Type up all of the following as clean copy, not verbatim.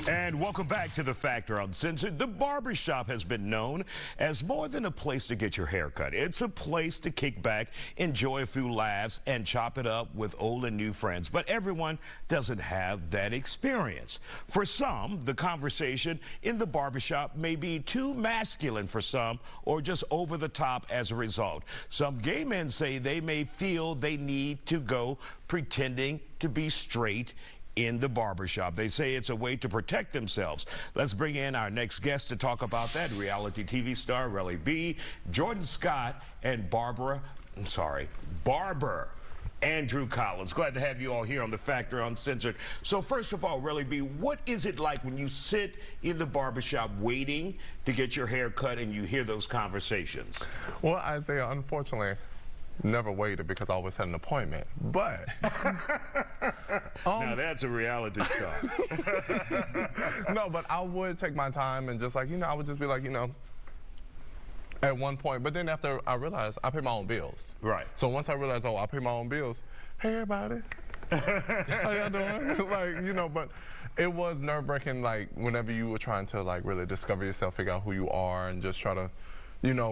And welcome back to The Factor Uncensored. The Barbershop has been known as more than a place to get your hair cut. It's a place to kick back, enjoy a few laughs, and chop it up with old and new friends. But everyone doesn't have that experience. For some, the conversation in the barbershop may be too masculine for some, or just over the top as a result. Some gay men say they may feel they need to go pretending to be straight in the barbershop. They say it's a way to protect themselves. Let's bring in our next guest to talk about that. Reality TV star Relly B, Jordan Scott, and Barber Andrew Collins. Glad to have you all here on The Factor Uncensored. So first of all, Relly B, what is it like when you sit in the barbershop waiting to get your hair cut and you hear those conversations? Well, Isaiah, unfortunately, never waited because I always had an appointment, but now that's a reality star. No, but I would take my time and just like, I would just be like, at one point, but then after I realized I pay my own bills. Right. So once I realized, oh, I pay my own bills, hey everybody, how y'all doing? But it was nerve-wracking, like whenever you were trying to like really discover yourself, figure out who you are, and just try to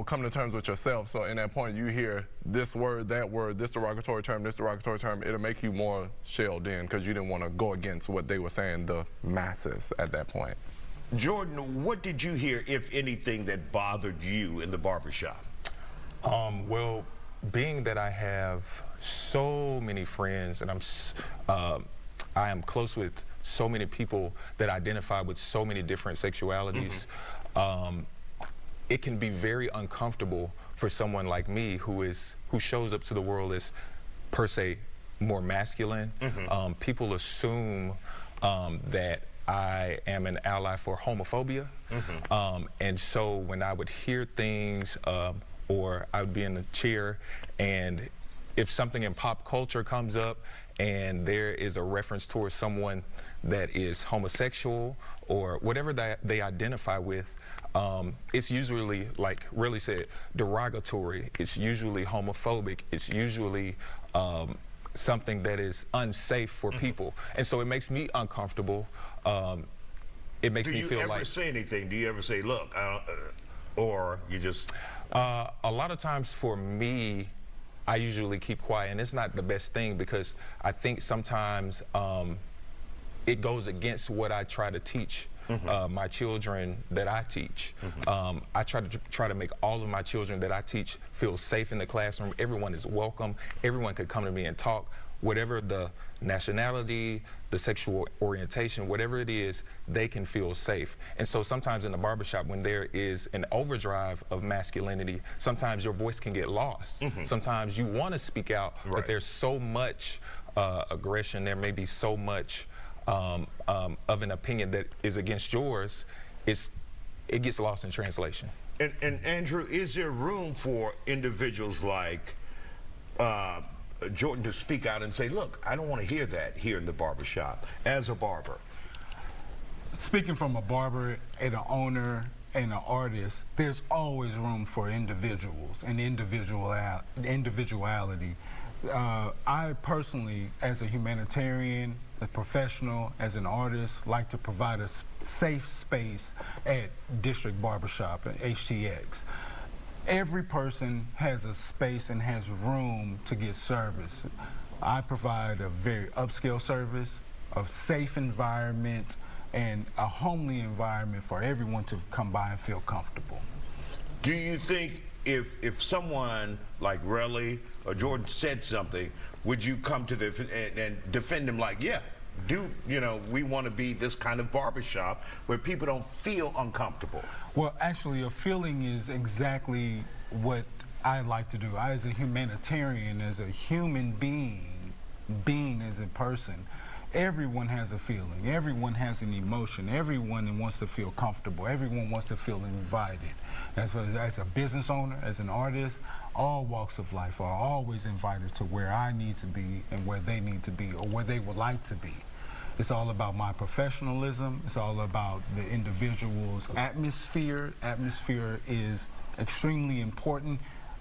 come to terms with yourself. So in that point, you hear this word, that word, this derogatory term, it'll make you more shelled in because you didn't want to go against what they were saying, the masses at that point. Jordan, what did you hear, if anything, that bothered you in the barbershop? Well, being that I have so many friends and I am close with so many people that identify with so many different sexualities, it can be very uncomfortable for someone like me who shows up to the world as per se more masculine. People assume that I am an ally for homophobia, and so when I would hear things or I would be in the chair, and if something in pop culture comes up and there is a reference towards someone that is homosexual or whatever that they identify with, it's usually, like Relly said, derogatory. It's usually homophobic. It's usually something that is unsafe for people. And so it makes me uncomfortable. It makes me feel like... Do you ever say anything? Do you ever say, look, or you just... A lot of times for me, I usually keep quiet, and it's not the best thing because I think sometimes it goes against what I try to teach my children that I teach. I try to make all of my children that I teach feel safe in the classroom. Everyone is welcome. Everyone could come to me and talk. Whatever the nationality, the sexual orientation, whatever it is, they can feel safe. And so sometimes in the barbershop, when there is an overdrive of masculinity, sometimes your voice can get lost. Sometimes you want to speak out, but there's so much aggression. There may be so much of an opinion that is against yours, it gets lost in translation. And Andrew, is there room for individuals like Jordan to speak out and say, look, I don't want to hear that here in the barbershop as a barber? Speaking from a barber and an owner and an artist, there's always room for individuals and individuality. I personally, as a humanitarian, a professional, as an artist, like to provide a safe space at District Barbershop at HTX. Every person has a space and has room to get service. I provide a very upscale service, a safe environment, and a homely environment for everyone to come by and feel comfortable. Do you think if someone like Relly or Jordan said something, would you come to and defend them like, yeah, we want to be this kind of barbershop where people don't feel uncomfortable? Well, actually, a feeling is exactly what I like to do. I, as a humanitarian, as a human being as a person, everyone has a feeling. Everyone has an emotion. Everyone wants to feel comfortable. Everyone wants to feel invited. As a business owner, as an artist, all walks of life are always invited to where I need to be and where they need to be or where they would like to be. It's all about my professionalism. It's all about the individual's atmosphere. Atmosphere is extremely important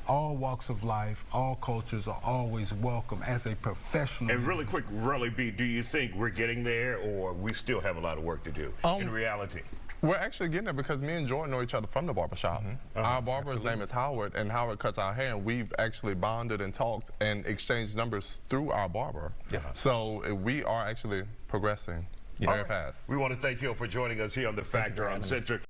all walks of life, all cultures are always welcome as a professional. And really quick, Rolly B, do you think we're getting there, or we still have a lot of work to do in reality? We're actually getting there because me and Jordan know each other from the barbershop. Our barber's name is Howard, and Howard cuts our hair, and we've actually bonded and talked and exchanged numbers through our barber. So we are actually progressing very fast. We want to thank you for joining us here on The Factor Uncensored.